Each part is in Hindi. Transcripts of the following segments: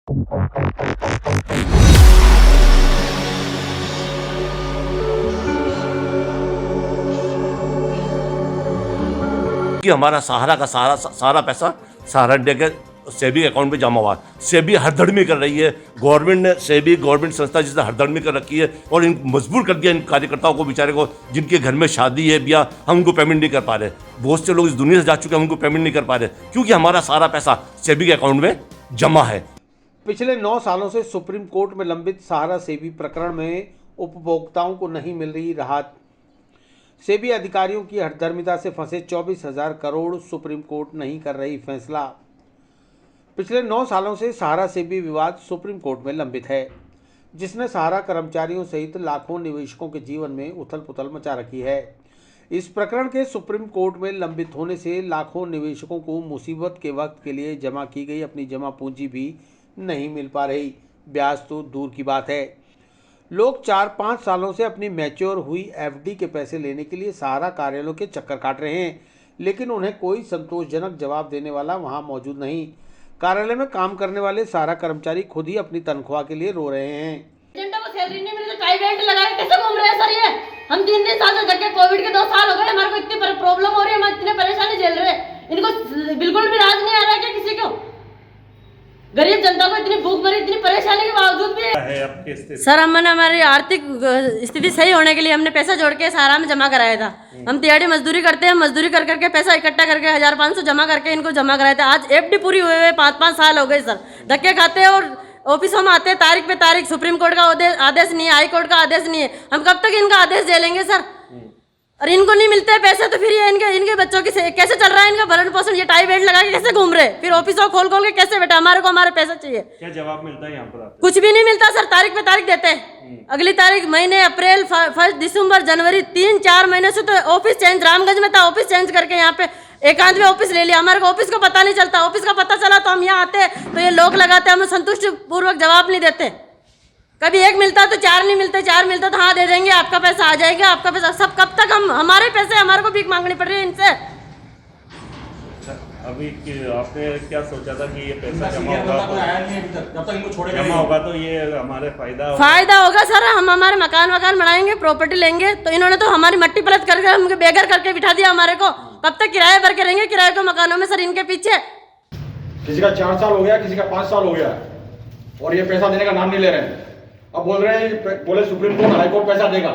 कि हमारा सहारा का सारा पैसा सहारा इंडिया के सेबी अकाउंट में जमा हुआ। सेबी हड़धड़मी कर रही है, गवर्नमेंट ने सेबी गवर्नमेंट संस्था जिसने हड़धड़मी कर रखी है और इन मजबूर कर दिया इन कार्यकर्ताओं को, बेचारे को, जिनके घर में शादी है या हम उनको पेमेंट नहीं कर पा रहे। बहुत से लोग इस दुनिया से जा चुके हैं, हम उनको पेमेंट नहीं कर पा रहे क्योंकि हमारा सारा पैसा सेबी के अकाउंट में जमा है। पिछले 9 सालों से सुप्रीम कोर्ट में लंबित सहारा सेबी प्रकरण में उपभोक्ताओं को नहीं मिल रही राहत। सेबी अधिकारियों की हठधर्मिता से फंसे 24,000 करोड़, सुप्रीम कोर्ट नहीं कर रही फैसला। पिछले 9 सालों से सहारा सेबी विवाद सुप्रीम कोर्ट में लंबित है, जिसने सहारा कर्मचारियों सहित लाखों निवेशकों के जीवन में उथल पुथल मचा रखी है। इस प्रकरण के सुप्रीम कोर्ट में लंबित होने से लाखों निवेशकों को मुसीबत के वक्त के लिए जमा की गई अपनी जमा पूंजी भी नहीं मिल पा रही, ब्याज तो दूर की बात है। लोग 4-5 सालों से अपनी मैच्योर हुई एफडी के पैसे लेने के लिए सहारा कार्यालयों के चक्कर काट रहे हैं, लेकिन उन्हें कोई संतोषजनक जवाब देने वाला वहां मौजूद नहीं। कार्यालय में काम करने वाले सहारा कर्मचारी खुद ही अपनी तनख्वाह के लिए रो रहे हैं। एजेंटों को सैलरी नहीं मिली तो टाई बेल्ट लगा के कैसे घूम रहे हैं सर? ये हम 3 साल से धक्के, कोविड के 2 साल हो गए, हमारे को इतनी प्रॉब्लम हो रही है, हम इतने परेशानी झेल रहे हैं, इनको बिल्कुल भी राज नहीं आ रहा है क्या किसी को? गरीब जनता को इतनी भूख मरी, इतनी परेशानी के बावजूद भी सर हमने हमारी आर्थिक स्थिति सही होने के लिए हमने पैसा जोड़ के सहारा में जमा कराया था। हम दिहाड़ी मजदूरी करते हैं, मजदूरी कर करके पैसा इकट्ठा करके 1,500 जमा करके इनको जमा कराया था। आज एफडी पूरी हुए 5-5 साल हो गए सर। धक्के खाते हैं और ऑफिसों में आते हैं तारीख पे तारीख, सुप्रीम कोर्ट का आदेश नहीं है, हाई कोर्ट का आदेश नहीं है। हम कब तक इनका आदेश झेलेंगे सर? और इनको नहीं मिलते पैसे तो फिर ये इनके बच्चों की कैसे चल रहा है इनका भरण पोषण? ये टाई बेल्ट लगा के कैसे घूम रहे? फिर ऑफिसों खोल के कैसे बेटा हमारे को हमारे पैसे चाहिए? क्या जवाब मिलता है यहाँ पर? कुछ भी नहीं मिलता सर। तारीख पे तारीख देते हैं, अगली तारीख महीने, अप्रैल, 1 दिसंबर, जनवरी, 3-4 महीने से तो ऑफिस चेंज, रामगंज में था ऑफिस चेंज करके यहाँ पे एकांत में ऑफिस ले लिया। हमारे को ऑफिस का पता नहीं चलता, ऑफिस का पता चला तो हम यहाँ आते तो ये लोग लगाते, हमें संतुष्ट पूर्वक जवाब नहीं देते। कभी 1 मिलता तो 4 नहीं मिलते, 4 मिलता तो हाँ दे देंगे, आपका पैसा आ जाएगा, आपका पैसा। सब कब तक हम हमारे पैसे हमारे को भीख मांगनी पड़ रही है इनसे। अभी आपने क्या सोचा था कि ये पैसा जमा होगा तो ये हमारे फायदा होगा सर? हम हमारे मकान बनाएंगे, प्रॉपर्टी लेंगे, तो इन्होंने तो हमारी मट्टी पलट करके हमको बेघर करके बिठा दिया हमारे को। कब तक किराए भर के रहेंगे किराए के मकानों में सर इनके पीछे? किसी का 4 साल हो गया, किसी का 5 साल हो गया और ये पैसा देने का नाम नहीं ले रहे हैं। अब बोल रहे हैं, बोले सुप्रीम कोर्ट हाई कोर्ट पैसा देगा।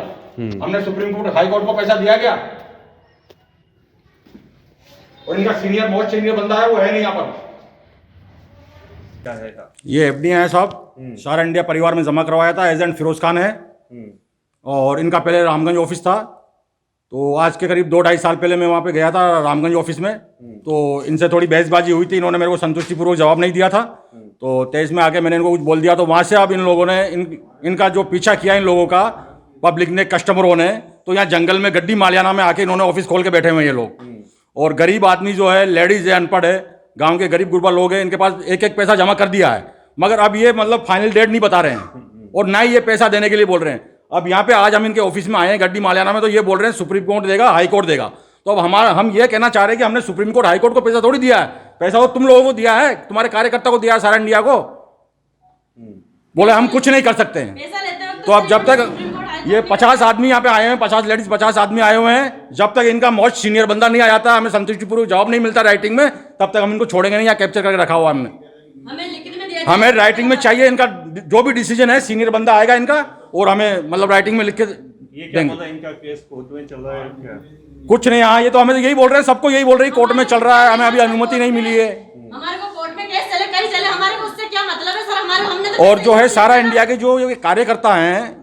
हमने सुप्रीम कोर्ट हाई कोर्ट को पैसा दिया क्या? और इनका मोस्ट सीनियर बंदा है, वो है नहीं यहाँ पर। क्या है? ये एफडी है साहब, सहारा इंडिया परिवार में जमा करवाया था। एजेंट फिरोज खान है और इनका पहले रामगंज ऑफिस था। तो आज के करीब 2-2.5 साल पहले मैं वहाँ पे गया था रामगंज ऑफिस में, तो इनसे थोड़ी बहसबाजी हुई थी। इन्होंने मेरे को संतुष्टिपूर्वक जवाब नहीं दिया था, तो 23 में आके मैंने इनको कुछ बोल दिया। तो वहाँ से अब इन लोगों ने इनका जो पीछा किया इन लोगों का, पब्लिक ने, कस्टमरों ने, तो यहाँ जंगल में गड्डी मालियाना में आके इन्होंने ऑफिस खोल के बैठे हुए ये लोग। और गरीब आदमी जो है, लेडीज़ है, अनपढ़ है, गाँव के गरीब गुरबा लोग हैं, इनके पास एक पैसा जमा कर दिया है, मगर अब ये मतलब फाइनल डेट नहीं बता रहे हैं और ना ही ये पैसा देने के लिए बोल रहे हैं। अब यहाँ पे आज हम इनके ऑफिस में आए हैं गड्डी मालियाना में, तो ये बोल रहे हैं सुप्रीम कोर्ट देगा, हाई कोर्ट देगा। तो अब हम ये कहना चाह रहे हैं कि हमने सुप्रीम कोर्ट हाई कोर्ट को पैसा थोड़ी दिया है, पैसा वो तुम लोगों को दिया है, तुम्हारे कार्यकर्ता को दिया है, सारा इंडिया को। बोले हम कुछ नहीं कर सकते हैं। तो अब जब तक ये 50 आदमी यहाँ पे आए हैं, 50 लेडीज 50 आदमी आए हुए हैं, जब तक इनका मोस्ट सीनियर बंदा नहीं आ जाता, हमें संतुष्टिपूर्वक जवाब नहीं मिलता राइटिंग में, तब तक हम इनको छोड़ेंगे नहीं। यहाँ कैप्चर करके रखा हुआ हमने, हमें राइटिंग में चाहिए इनका जो भी डिसीजन है, सीनियर बंदा आएगा इनका और हमें मतलब राइटिंग में लिख के देंगे। इनका केस कोर्ट में चल रहा है क्या? कुछ नहीं, हाँ ये तो हमें यही बोल रहे हैं, सबको यही बोल रहे हैं कोर्ट में चल रहा है, हमें अभी अनुमति नहीं मिली है। हमारे को कोर्ट में केस चले, कहीं चले, हमारे को उससे क्या मतलब है सर? हमारे हमने तो और जो है सारा इंडिया के जो कार्यकर्ता हैं,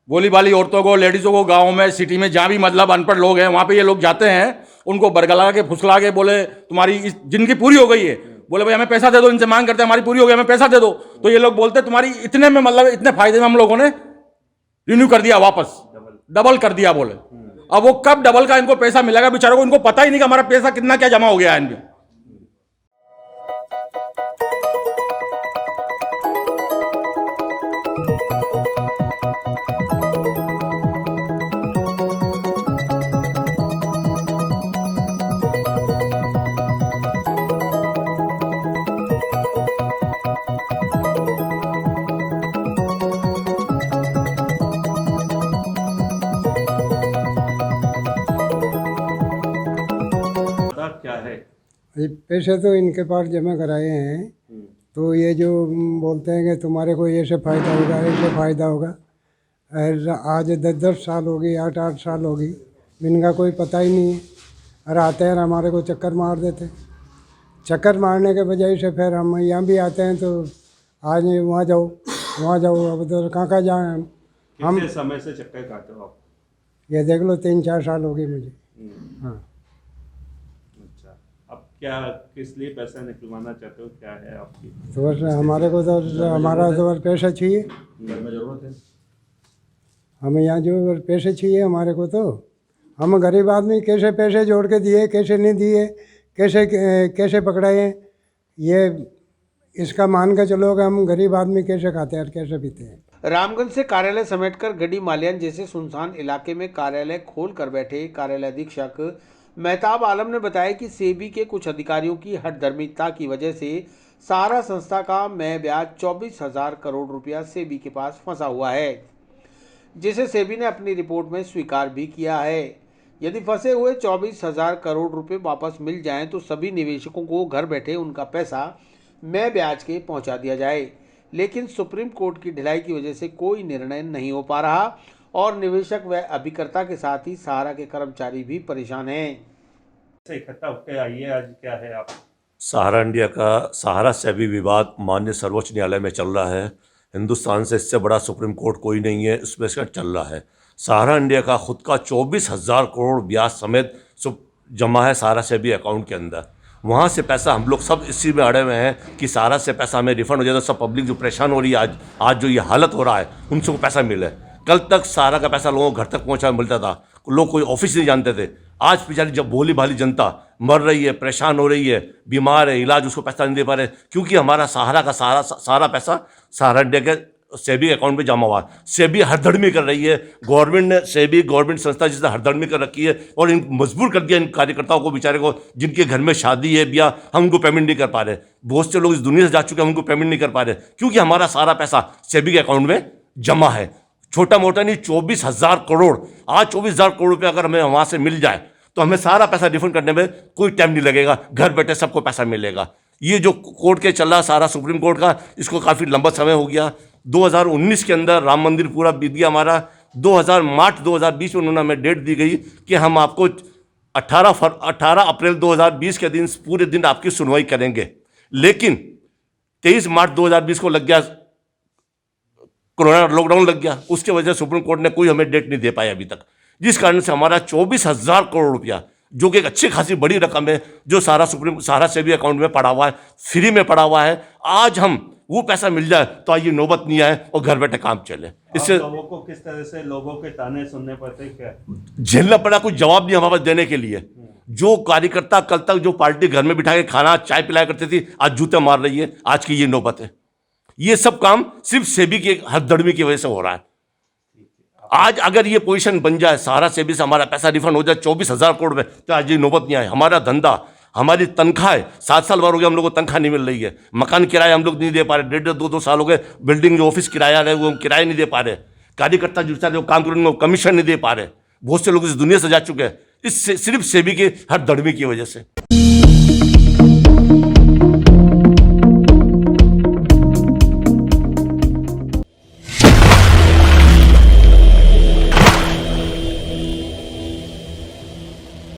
बोली बाली औरतों को, लेडीजों को, गाँव में, सिटी में, जहाँ भी मतलब अनपढ़ लोग हैं, वहाँ पे ये लोग जाते हैं, उनको बरगला के फुसला के बोले तुम्हारी जिनकी पूरी हो गई है, बोले भाई हमें पैसा दे दो, इनसे मांग करते हैं हमारी पूरी हो गई, हमें पैसा दे दो। तो ये लोग बोलते तुम्हारी इतने में मतलब इतने फायदे में हम लोगों ने रिन्यू कर दिया, वापस डबल कर दिया बोले। अब वो कब डबल का इनको पैसा मिलेगा बेचारों को, इनको पता ही नहीं कि हमारा पैसा कितना क्या जमा हो गया है इनमें। पैसे तो इनके पास जमा कराए हैं, तो ये जो बोलते हैं कि तुम्हारे को ये से फ़ायदा होगा, ऐसे फ़ायदा होगा। आज 10-10 साल होगी, 8-8 साल होगी, इनका कोई पता ही नहीं है। और आते हैं हमारे को चक्कर मार देते, चक्कर मारने के बजाय से फिर हम यहाँ भी आते हैं तो आज वहाँ जाओ वहाँ जाओ, अब तो कहाँ जाएँ हम। कितने समय से चक्कर काटे हो आप? ये देख लो 3-4 साल हो गए मुझे। हाँ, अच्छा, अब क्या किस लिए पैसा निकलवाना चाहते हो, क्या है आपकी? तो बस हमारे को तो हमारा तो बस पैसा चाहिए, घर में जरूरत है? हमें यहाँ जो पैसे चाहिए हमारे को, तो हम गरीब आदमी कैसे पैसे जोड़ के दिए, कैसे नहीं दिए, कैसे पकड़ाए, ये इसका मान के चलो कि हम गरीब आदमी कैसे खाते हैं और कैसे पीते हैं। रामगंज से कार्यालय समेटकर गड्डी माल्यान जैसे सुनसान इलाके में कार्यालय खोल कर बैठे कार्यालय अधीक्षक मेहताब आलम ने बताया कि सेबी के कुछ अधिकारियों की हठधर्मिता की वजह से सहारा संस्था का मैं ब्याज 24,000 करोड़ रुपया सेबी के पास फंसा हुआ है, जिसे सेबी ने अपनी रिपोर्ट में स्वीकार भी किया है। यदि फंसे हुए 24,000 करोड़ रुपए वापस मिल जाएं तो सभी निवेशकों को घर बैठे उनका पैसा मैं ब्याज के पहुंचा दिया जाए, लेकिन सुप्रीम कोर्ट की ढिलाई की वजह से कोई निर्णय नहीं हो पा रहा और निवेशक व अभिकर्ता के साथ ही सहारा के कर्मचारी भी परेशान हैं। इकट्ठा होकर आइए, आज क्या है आप? सहारा इंडिया का सहारा सेबी विवाद माननीय सर्वोच्च न्यायालय में चल रहा है। हिंदुस्तान से इससे बड़ा सुप्रीम कोर्ट कोई नहीं है, उसमें इसका चल रहा है। सहारा इंडिया का खुद का 24,000 करोड़ ब्याज समेत जमा है सहारा सेबी अकाउंट के अंदर। वहाँ से पैसा हम लोग सब इसी में अड़े हुए हैं कि सहारा से पैसा हमें रिफंड हो जाए, तो सब पब्लिक जो परेशान हो रही है आज जो ये हालत हो रहा है उनसे को पैसा मिले। कल तक सहारा का पैसा लोगों को घर तक पहुँचा मिलता था, लोग कोई ऑफिस नहीं जानते थे। आज बेचारी जब भोली भाली जनता मर रही है, परेशान हो रही है, बीमार है, इलाज उसको पैसा नहीं दे पा रहे, क्योंकि हमारा सहारा का सारा पैसा सहारा इंडिया के सेबी अकाउंट में जमा हुआ है। सेबी हरदड़मी कर रही है, गवर्नमेंट ने सेबी गवर्नमेंट संस्था जिसने हरदड़मी कर रखी है और इन मजबूर कर दिया इन कार्यकर्ताओं को, बेचारे को, जिनके घर में शादी है या हम उनको पेमेंट नहीं कर पा रहे। बहुत से लोग इस दुनिया से जा चुके हैं, हम उनको पेमेंट नहीं कर पा रहे क्योंकि हमारा सारा पैसा सेबी के अकाउंट में जमा है। छोटा मोटा नहीं, 24,000 करोड़। आज 24,000 करोड़ रुपये अगर हमें वहाँ से मिल जाए तो हमें सारा पैसा रिफंड करने में कोई टाइम नहीं लगेगा, घर बैठे सबको पैसा मिलेगा। ये जो कोर्ट के चल रहा सारा सुप्रीम कोर्ट का, इसको काफ़ी लंबा समय हो गया। 2019 के अंदर राम मंदिर पूरा बीत गया हमारा। मार्च 2020 में उन्होंने हमें डेट दी गई कि हम आपको 18 अप्रैल 2020 के दिन पूरे दिन आपकी सुनवाई करेंगे, लेकिन 23 मार्च 2020 को लग गया कोरोना, लॉकडाउन लग गया। उसके वजह से सुप्रीम कोर्ट ने कोई हमें डेट नहीं दे पाया अभी तक, जिस कारण से हमारा 24,000 करोड़ रुपया, जो कि एक अच्छी खासी बड़ी रकम है, जो सहारा सेबी अकाउंट में पड़ा हुआ है, फ्री में पड़ा हुआ है, आज हम वो पैसा मिल जाए तो आज ये नौबत नहीं आए और घर बैठे काम चले। इससे लोगों को किस तरह से लोगों के ताने सुनने पड़ते, क्या झेलना पड़ा, कुछ जवाब नहीं हमारे पास देने के लिए। जो कार्यकर्ता कल तक जो पार्टी घर में बिठा के खाना चाय पिलाया करती थी, आज जूते मार रही है। आज की ये नौबत है। ये सब काम सिर्फ सेबी की हथधर्मी की वजह से हो रहा है। आज अगर ये पोजीशन बन जाए, सहारा सेबी से हमारा पैसा रिफंड हो जाए 24,000 करोड़ में, तो आज ये नौबत नहीं आए। हमारा धंधा, हमारी तनख्वाह 7 साल बार हो गया हम लोग को तनख्वाह नहीं मिल रही है। मकान किराया हम लोग नहीं दे पा रहे, 1.5-2 साल हो गए। बिल्डिंग जो ऑफिस किराया है वो किराया नहीं दे पा रहे। कार्यकर्ता जो काम कर रहे हैं कमीशन नहीं दे पा रहे। बहुत से लोग इस दुनिया से जा चुके हैं, इससे सिर्फ सेबी के हर धड़मी की वजह से।